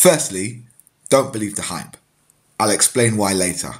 Firstly, don't believe the hype. I'll explain why later.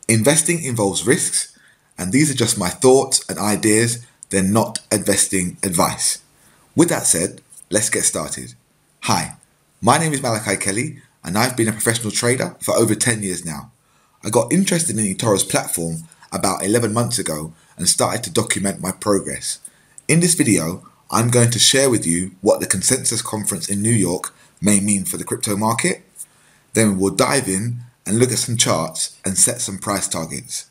Investing involves risks, and these are just my thoughts and ideas, they're not investing advice. With that said, let's get started. Hi, my name is Malachi Kelly, and I've been a professional trader for over 10 years now. I got interested in eToro's platform about 11 months ago and started to document my progress. In this video, I'm going to share with you what the Consensus Conference in New York may mean for the crypto market. Then we'll dive in and look at some charts and set some price targets.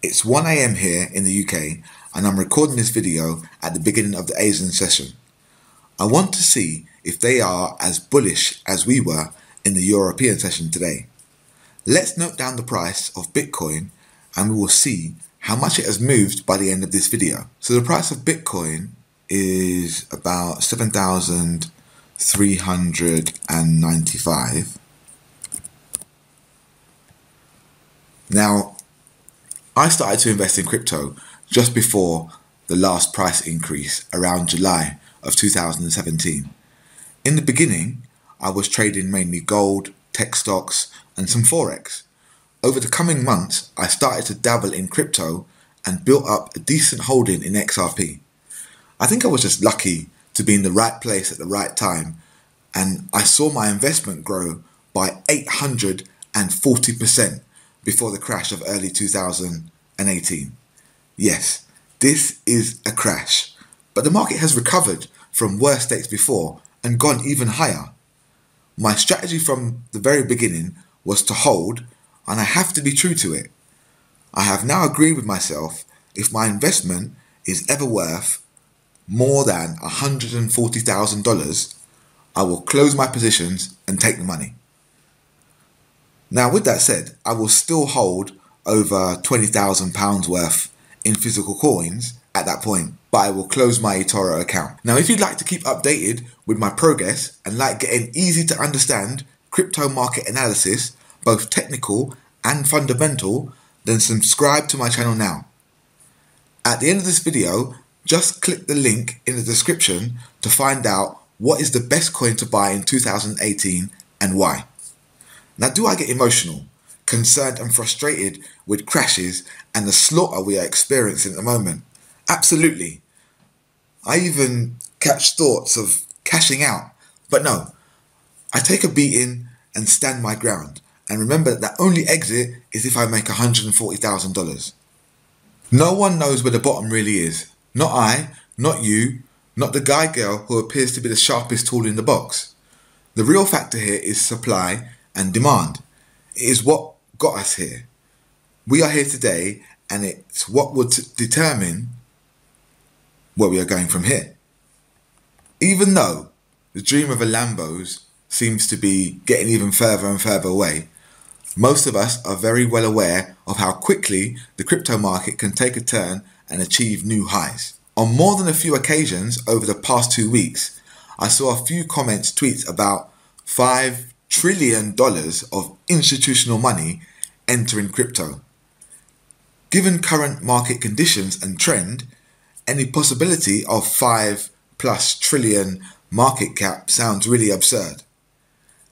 It's 1 AM here in the UK, and I'm recording this video at the beginning of the Asian session. I want to see if they are as bullish as we were in the European session today. Let's note down the price of Bitcoin and we will see how much it has moved by the end of this video. So the price of Bitcoin is about 7,395. Now, I started to invest in crypto just before the last price increase around July of 2017. In the beginning, I was trading mainly gold, tech stocks, and some Forex. Over the coming months, I started to dabble in crypto and built up a decent holding in XRP. I think I was just lucky to be in the right place at the right time, and I saw my investment grow by 840% before the crash of early 2018. Yes, this is a crash, but the market has recovered from worse states before and gone even higher. My strategy from the very beginning was to hold, and I have to be true to it. I have now agreed with myself, if my investment is ever worth more than $140,000, I will close my positions and take the money. Now, with that said, I will still hold over £20,000 worth in physical coins at that point, but I will close my eToro account. Now, if you'd like to keep updated with my progress and like getting easy to understand crypto market analysis, both technical and fundamental, then subscribe to my channel now. At the end of this video, just click the link in the description to find out what is the best coin to buy in 2018 and why. Now, do I get emotional, concerned and frustrated with crashes and the slaughter we are experiencing at the moment? Absolutely. I even catch thoughts of cashing out, but no, I take a beating and stand my ground and remember that the only exit is if I make $140,000. No one knows where the bottom really is. Not I, not you, not the guy girl who appears to be the sharpest tool in the box. The real factor here is supply and demand. It is what got us here. We are here today, and it's what would determine where we are going from here. Even though the dream of a Lambo's seems to be getting even further and further away, most of us are very well aware of how quickly the crypto market can take a turn and achieve new highs. On more than a few occasions over the past 2 weeks, I saw a few comments, tweets about $5 trillion of institutional money entering crypto. Given current market conditions and trend, any possibility of 5+ trillion market cap sounds really absurd.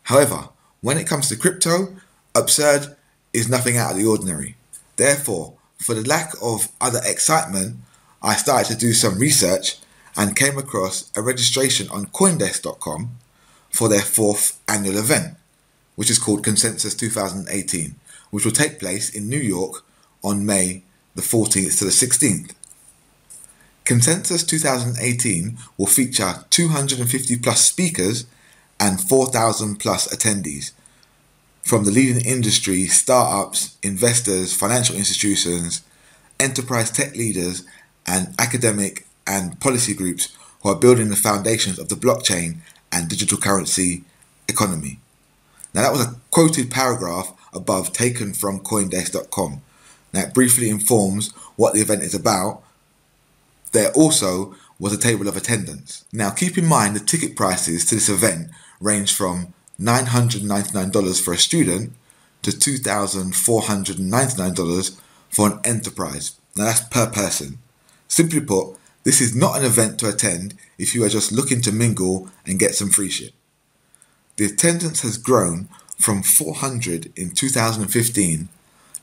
However, when it comes to crypto, absurd is nothing out of the ordinary. Therefore, for the lack of other excitement, I started to do some research and came across a registration on Coindesk.com for their 4th annual event, which is called Consensus 2018, which will take place in New York on May the 14th to the 16th. Consensus 2018 will feature 250 plus speakers and 4,000 plus attendees from the leading industry, startups, investors, financial institutions, enterprise tech leaders, and academic and policy groups who are building the foundations of the blockchain and digital currency economy. Now, that was a quoted paragraph above taken from Coindesk.com. Now, it briefly informs what the event is about. There also was a table of attendance. Now, keep in mind the ticket prices to this event range from $999 for a student to $2,499 for an enterprise. Now, that's per person. Simply put, this is not an event to attend if you are just looking to mingle and get some free shit. the attendance has grown from 400 in 2015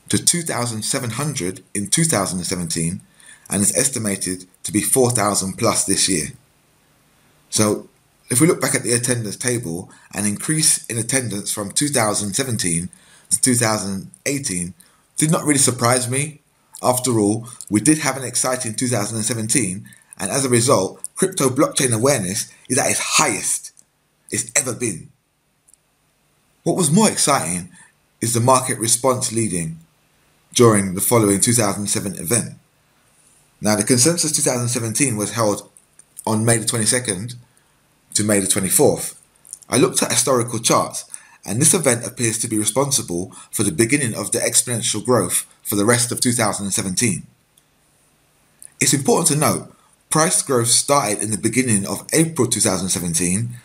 to 2,700 in 2017 and is estimated to be 4,000 plus this year. So if we look back at the attendance table, an increase in attendance from 2017 to 2018 did not really surprise me. After all, we did have an exciting 2017, and as a result, crypto blockchain awareness is at its highest it's ever been. What was more exciting is the market response leading during the following 2007 event. Now, the Consensus 2017 was held on May the 22nd to May the 24th. I looked at historical charts, and this event appears to be responsible for the beginning of the exponential growth for the rest of 2017. It's important to note, price growth started in the beginning of April 2017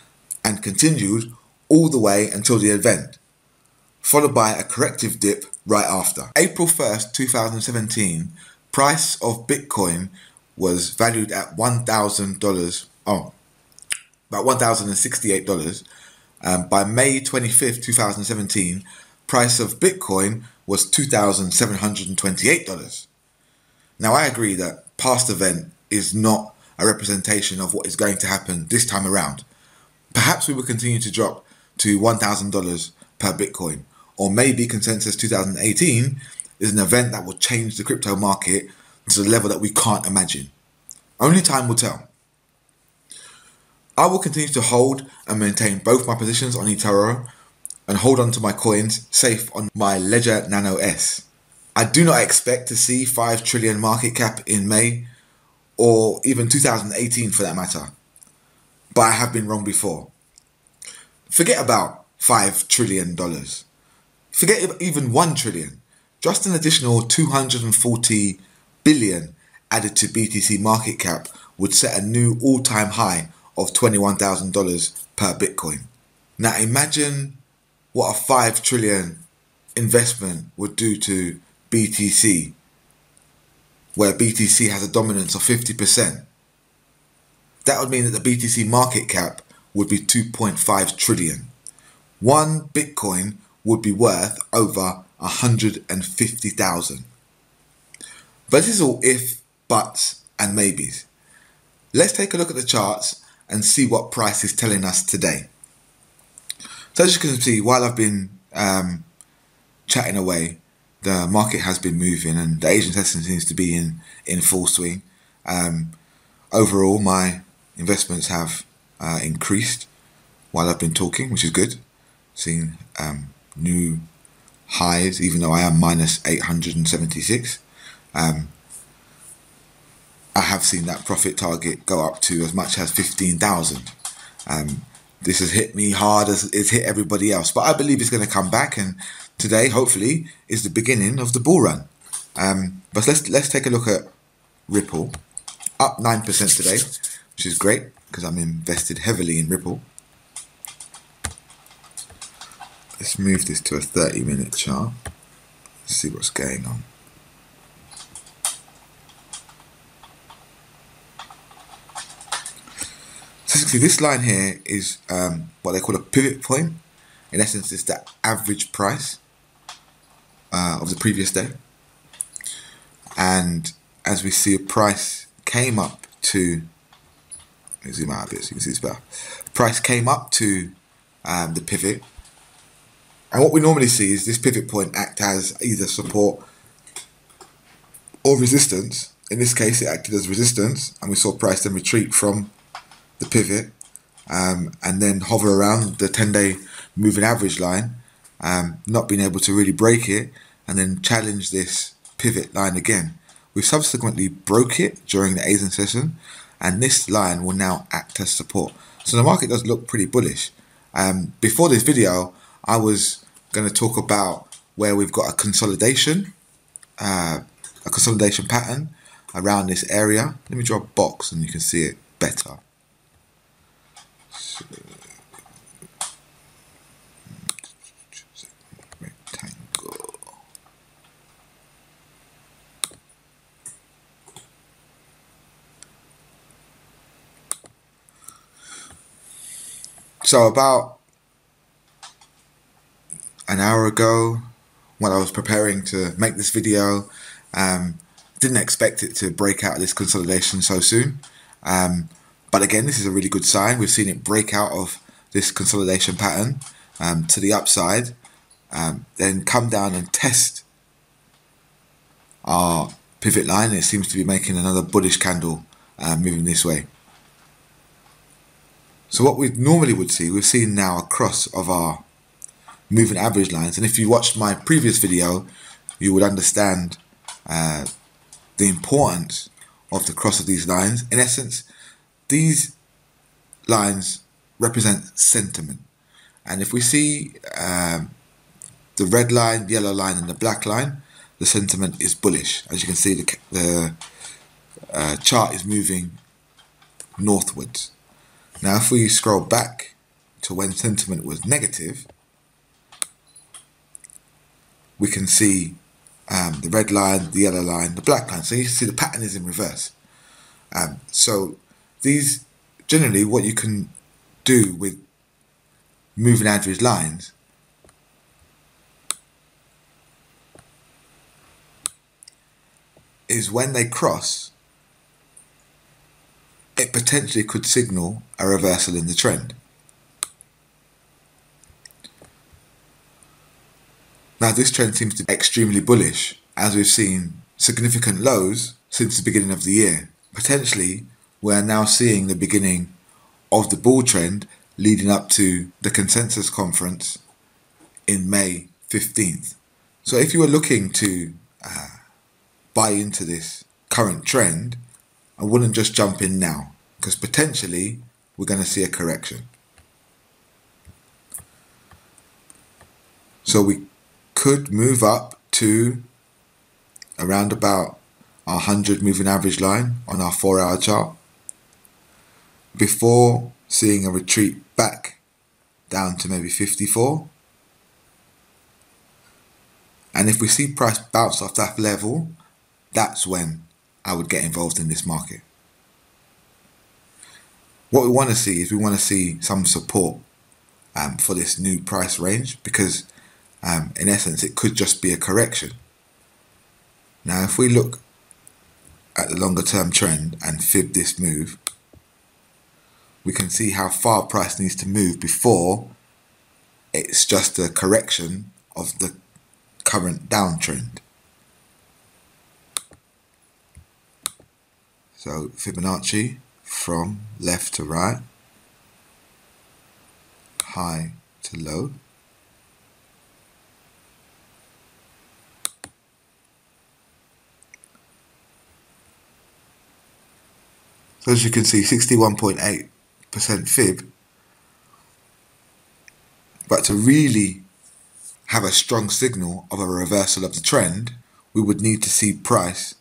and continued all the way until the event, followed by a corrective dip right after. April 1st, 2017, price of Bitcoin was valued at $1,000, about $1,068. By May 25th, 2017, price of Bitcoin was $2,728. Now, I agree that past event is not a representation of what is going to happen this time around. Perhaps we will continue to drop to $1,000 per Bitcoin, or maybe Consensus 2018 is an event that will change the crypto market to the level that we can't imagine. Only time will tell. I will continue to hold and maintain both my positions on eToro and hold on to my coins safe on my Ledger Nano S. I do not expect to see 5 trillion market cap in May, or even 2018 for that matter. But I have been wrong before. Forget about $5 trillion. Forget even 1 trillion. Just an additional 240 billion added to BTC market cap would set a new all-time high of $21,000 per Bitcoin. Now imagine what a 5 trillion investment would do to BTC, where BTC has a dominance of 50%. That would mean that the BTC market cap would be 2.5 trillion. 1 Bitcoin would be worth over 150,000. But this is all if, buts, and maybes. Let's take a look at the charts and see what price is telling us today. So as you can see, while I've been chatting away, the market has been moving and the Asian session seems to be in full swing. Overall, my investments have increased while I've been talking, which is good. Seeing new highs, even though I am minus 876. I have seen that profit target go up to as much as 15,000. This has hit me hard as it's hit everybody else, but I believe it's going to come back, and today, hopefully, is the beginning of the bull run. But let's take a look at Ripple, up 9% today, which is great because I'm invested heavily in Ripple. Let's move this to a 30-minute chart. Let's see what's going on. So this line here is what they call a pivot point. In essence, it's the average price of the previous day. And as we see, a price came up to, let me zoom out a bit so you can see this better. Price came up to the pivot. And what we normally see is this pivot point act as either support or resistance. In this case, it acted as resistance, and we saw price then retreat from the pivot and then hover around the 10-day moving average line, not being able to really break it, and then challenge this pivot line again. We subsequently broke it during the Asian session, and this line will now act as support. So the market does look pretty bullish. Before this video, I was going to talk about where we've got a consolidation pattern around this area. Let me draw a box and you can see it better. Rectangle. So about an hour ago when I was preparing to make this video. Didn't expect it to break out of this consolidation so soon. But again, this is a really good sign. We've seen it break out of this consolidation pattern to the upside, then come down and test our pivot line. It seems to be making another bullish candle moving this way. So what we normally would see, we've seen now a cross of our moving average lines. And if you watched my previous video, you would understand the importance of the cross of these lines. In essence, these lines represent sentiment. And if we see the red line, the yellow line and the black line, the sentiment is bullish. As you can see, the chart is moving northwards. Now if we scroll back to when sentiment was negative, we can see the red line, the yellow line, the black line. So you can see the pattern is in reverse. So these, generally what you can do with moving average lines is when they cross, it potentially could signal a reversal in the trend. Now this trend seems to be extremely bullish, as we've seen significant lows since the beginning of the year. Potentially, we're now seeing the beginning of the bull trend leading up to the consensus conference in May 15th. So if you were looking to buy into this current trend, I wouldn't just jump in now, because potentially we're going to see a correction. So we could move up to around about our 100 moving average line on our 4-hour chart before seeing a retreat back down to maybe 54. And if we see price bounce off that level, that's when I would get involved in this market. What we want to see is we want to see some support for this new price range, because in essence it could just be a correction. Now if we look at the longer term trend and fib this move, we can see how far price needs to move before it's just a correction of the current downtrend. So Fibonacci from left to right, high to low. So as you can see, 61.8% fib. But to really have a strong signal of a reversal of the trend, we would need to see price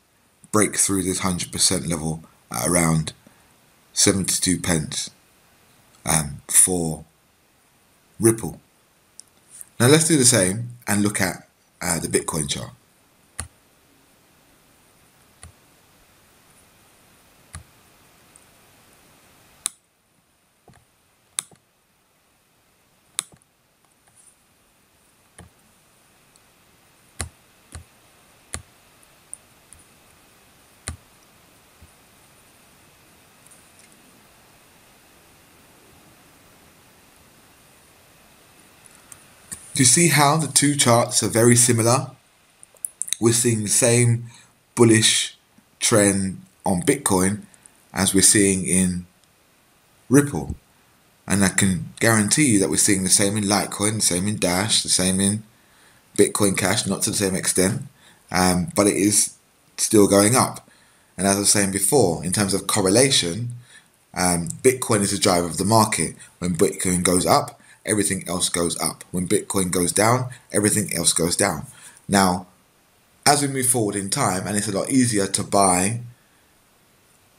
break through this 100% level at around 72 pence for Ripple. Now let's do the same and look at the Bitcoin chart. Do you see how the two charts are very similar? We're seeing the same bullish trend on Bitcoin as we're seeing in Ripple. And I can guarantee you that we're seeing the same in Litecoin, the same in Dash, the same in Bitcoin Cash, not to the same extent, but it is still going up. And as I was saying before, in terms of correlation, Bitcoin is the driver of the market. When Bitcoin goes up, everything else goes up. When Bitcoin goes down, everything else goes down. Now, as we move forward in time, and it's a lot easier to buy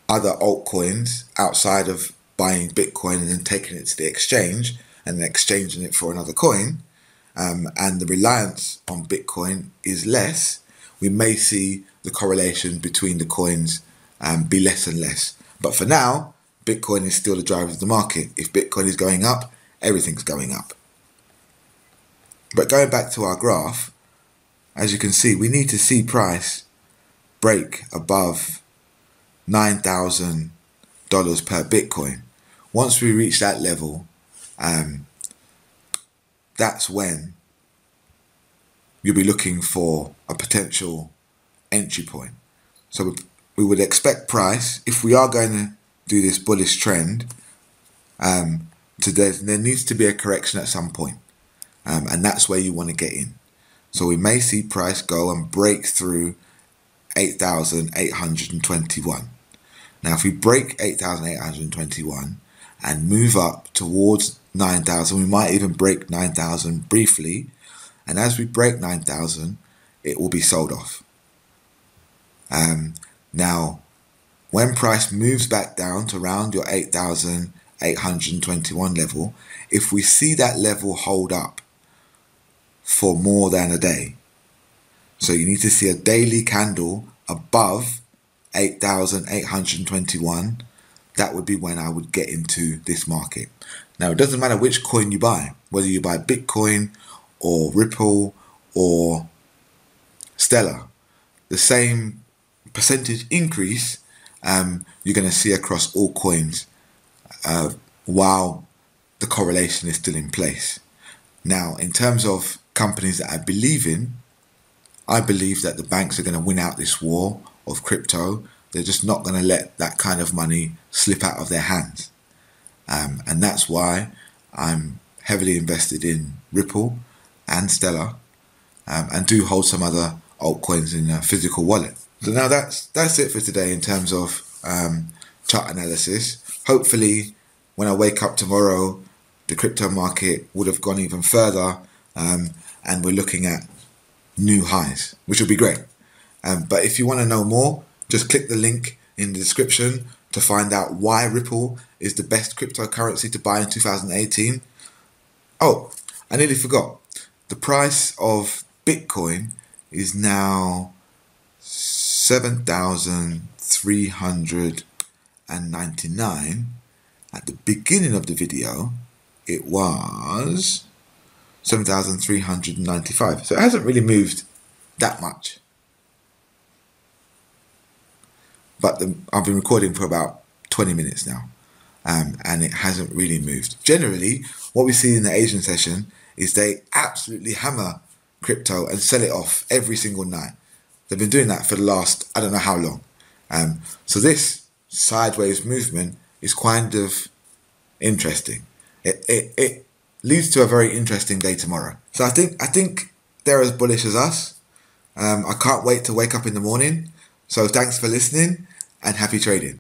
other altcoins outside of buying Bitcoin and then taking it to the exchange and then exchanging it for another coin, and the reliance on Bitcoin is less, we may see the correlation between the coins be less and less. But for now, Bitcoin is still the driver of the market. If Bitcoin is going up, everything's going up. But going back to our graph, as you can see, we need to see price break above $9,000 per Bitcoin. Once we reach that level, that's when you'll be looking for a potential entry point. So we would expect price, if we are going to do this bullish trend, there needs to be a correction at some point. And that's where you want to get in. So we may see price go and break through 8,821. Now, if we break 8,821 and move up towards 9,000, we might even break 9,000 briefly. And as we break 9,000, it will be sold off. Now, when price moves back down to around your 8,821 level, if we see that level hold up for more than a day, so you need to see a daily candle above 8,821, that would be when I would get into this market. Now, it doesn't matter which coin you buy, whether you buy Bitcoin or Ripple or Stellar, the same percentage increase you're going to see across all coins while the correlation is still in place. Now, in terms of companies that I believe in, I believe that the banks are going to win out this war of crypto. They're just not going to let that kind of money slip out of their hands. And that's why I'm heavily invested in Ripple and Stellar, and do hold some other altcoins in a physical wallet. So now that's it for today in terms of chart analysis. Hopefully, when I wake up tomorrow, the crypto market would have gone even further, and we're looking at new highs, which will be great. But if you want to know more, just click the link in the description to find out why Ripple is the best cryptocurrency to buy in 2018. Oh, I nearly forgot. The price of Bitcoin is now 7,399. At the beginning of the video, it was 7,395. So it hasn't really moved that much. But I've been recording for about 20 minutes now, and it hasn't really moved. Generally, what we see in the Asian session is they absolutely hammer crypto and sell it off every single night. They've been doing that for the last, I don't know how long. So this sideways movement is kind of interesting. It leads to a very interesting day tomorrow. So I think they're as bullish as us. I can't wait to wake up in the morning. So thanks for listening and happy trading.